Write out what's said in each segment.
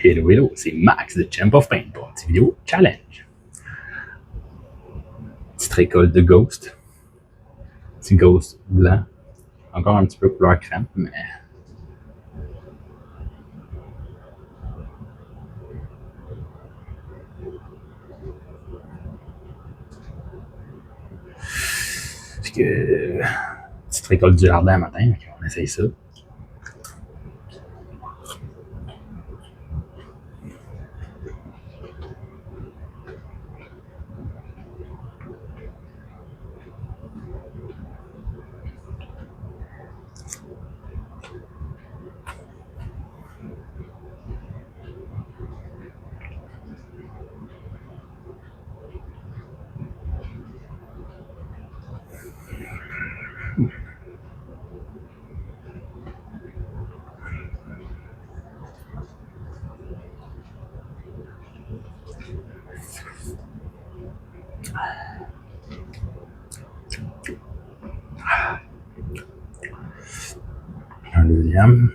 Hello, hello, c'est Max de Champ of Paint pour une petite vidéo challenge. Petite récolte de Ghost. Petit Ghost blanc. Encore un petit peu couleur crème, mais. Parce que. Petite récolte du jardin matin, on essaye ça. Un deuxième.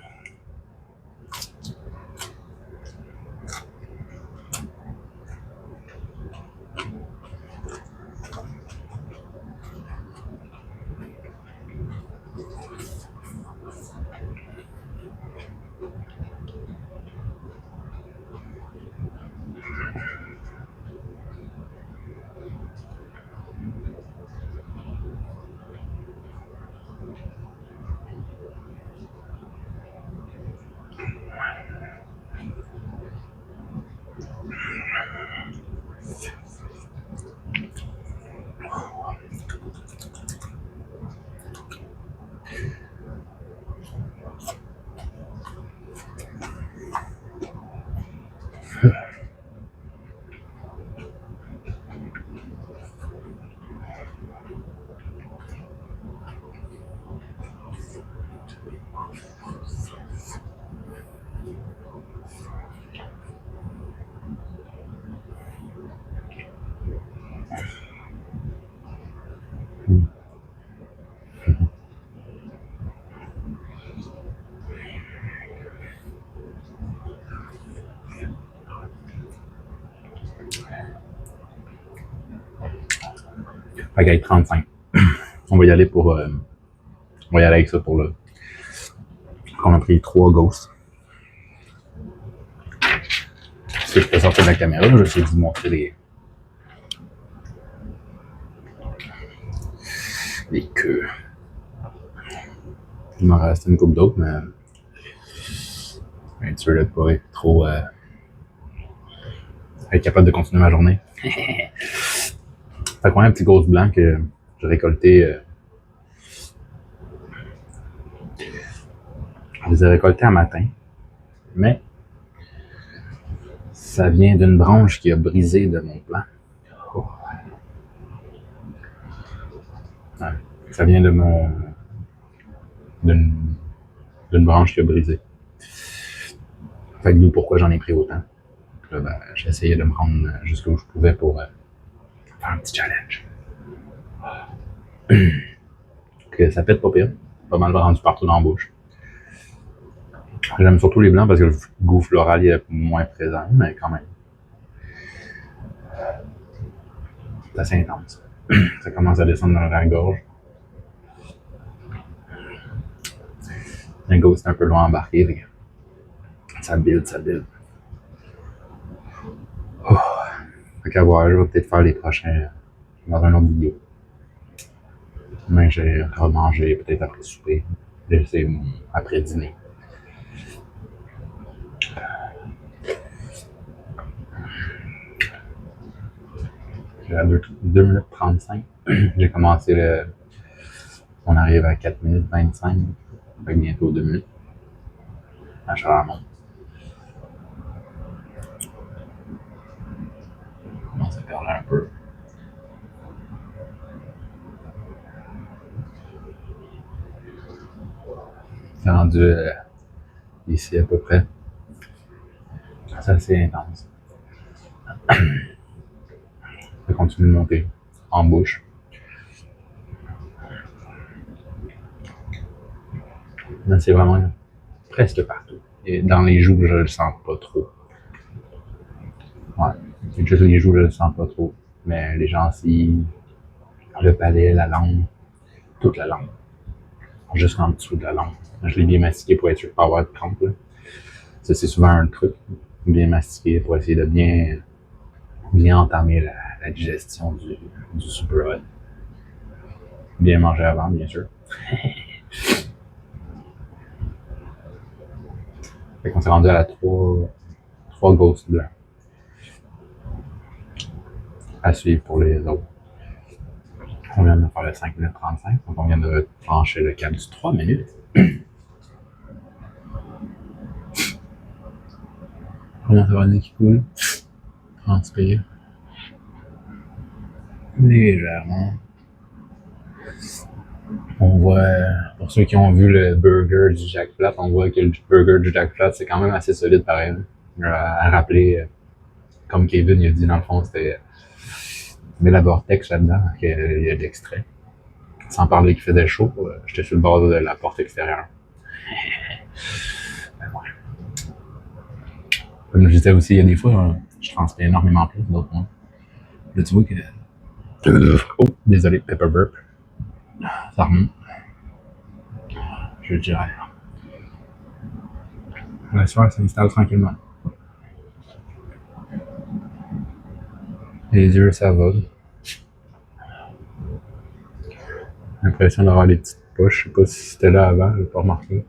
Fait qu'avec 35. On va y aller pour. On va y aller avec ça pour le. On a pris 3 Ghosts. Si je peux sortir de la caméra, je vais essayer de vous montrer les queues. Il m'en reste une couple d'autres, mais. Un petit peu de pas être trop. Être capable de continuer ma journée. Fait qu'on a un petit Ghost blanc que j'ai récolté. Je les ai récoltés un matin, mais ça vient d'une branche qui a brisé de mon plant. Oh. Ouais. Ça vient de d'une branche qui a brisé. Fait que d'où pourquoi j'en ai pris autant. Là, ben, j'ai essayé de me rendre jusqu'où je pouvais pour faire un petit challenge. Que ça pète pas pire. Pas mal rendu partout dans la bouche. J'aime surtout les blancs parce que le goût floral est moins présent, mais quand même. C'est assez intense. Ça commence à descendre dans la gorge. Un Ghost un peu loin embarqué. Ça build. Oh. Fait qu'à voir, je vais peut-être faire les prochains dans un autre vidéo. Mais j'ai remangé peut-être après souper. C'est mon après-dîner. J'ai à 2 minutes 35. J'ai commencé le. On arrive à 4 minutes 25. Fait que bientôt 2 minutes. La chaleur monte. On commence à perler un peu. C'est rendu ici à peu près. C'est assez intense. Ça continue de monter en bouche. Là, c'est vraiment presque partout. Et dans les joues, je le sens pas trop. Ouais. Juste les joues, je le sens pas trop. Mais les gencives, le palais, la langue, toute la langue. Juste en dessous de la langue. Je l'ai bien mastiqué pour être sûr de ne pas avoir de crampes. Là. Ça, c'est souvent un truc. Bien mastiqué pour essayer de bien entamer la digestion du super hot. Bien manger avant, bien sûr. Fait qu'on s'est rendu à la 3 ghosts blancs. À suivre pour les autres. On vient de faire le 5 minutes 35, donc on vient de franchir le cap du 3 minutes. Comment ça va, le nez qui coule? Transpire. Légèrement. On voit, pour ceux qui ont vu le burger du Jack Flat, on voit que le burger du Jack Flat, c'est quand même assez solide pareil. À rappeler, comme Kevin il a dit dans le fond, c'était mais la vortex là-dedans, qu'il y a de l'extrait. Sans parler qu'il faisait chaud, j'étais sur le bord de la porte extérieure. Ben ouais. Comme je disais aussi, il y a des fois, je transpire énormément plus, d'autres moins. Là, tu vois que... Oh, désolé, pepper burp. Ça remonte. Je dirais. La soirée s'installe tranquillement. Les yeux, ça va. J'ai l'impression d'avoir des petites poches. Je sais pas si c'était là avant, j'ai pas remarqué.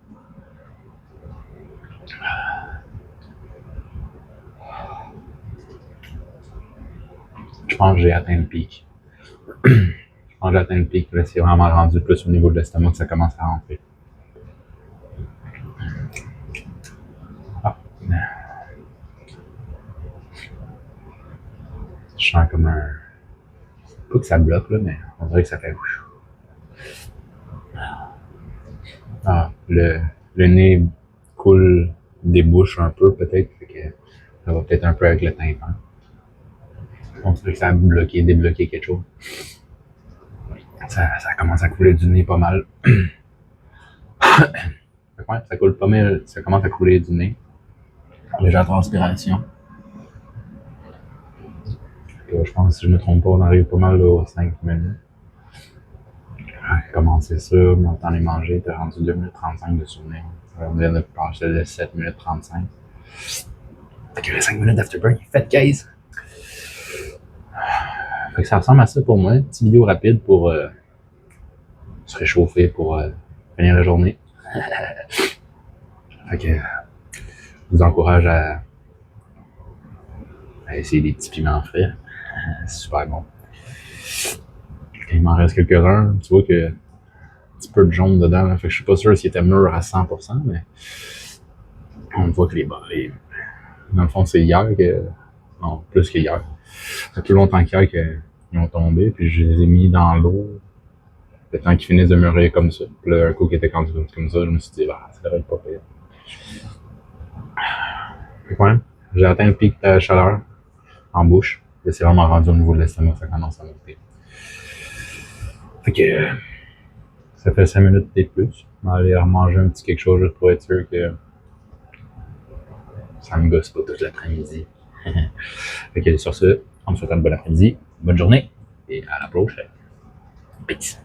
Je pense que j'ai atteint le pic. Je pense que j'ai atteint le pic. Là, c'est vraiment rendu plus au niveau de l'estomac que ça commence à rentrer. Ah. Je sens comme un... Pas que ça bloque, là, mais on dirait que ça fait... Ah, le nez coule, débouche un peu, peut-être. Fait que ça va peut-être un peu avec le tympan. On dirait que ça a bloqué, débloqué quelque chose. Ça commence à couler du nez pas mal. Ouais, ça coule pas mal, ça commence à couler du nez. Légère transpiration. Je pense que si je ne me trompe pas, on arrive pas mal là, aux 5 minutes. Commencer ça, mon temps les manger, t'as rendu 2 minutes 35 de souvenir. On vient de passer le 7 minutes 35. Fait que le 5 minutes d'afterburn, il est fait case. Fait que ça ressemble à ça pour moi. Petite vidéo rapide pour se réchauffer pour finir la journée. Fait que je vous encourage à essayer des petits piments frais. C'est super bon. Il m'en reste quelques-uns. Tu vois que un petit peu de jaune dedans. Là. Fait que je suis pas sûr s'il était mûr à 100%, mais on voit que dans le fond, c'est hier que... Non, plus qu'hier. Ça fait plus longtemps qu'hier qu'ils ont tombé, puis je les ai mis dans l'eau le temps qu'ils finissent de mûrir comme ça. Puis là, un coup qui était comme ça, je me suis dit, bah, ça devrait être pas pire. Fait que ouais, j'ai atteint le pic de chaleur en bouche. Et c'est vraiment rendu au niveau de l'estomac, ça commence à monter. Fait que ça fait 5 minutes et plus. Je vais aller remanger un petit quelque chose juste pour être sûr que ça me gosse pas toute l'après-midi. Fait que sur ce, on me souhaite un bon après-midi, bonne journée et à la prochaine. Peace.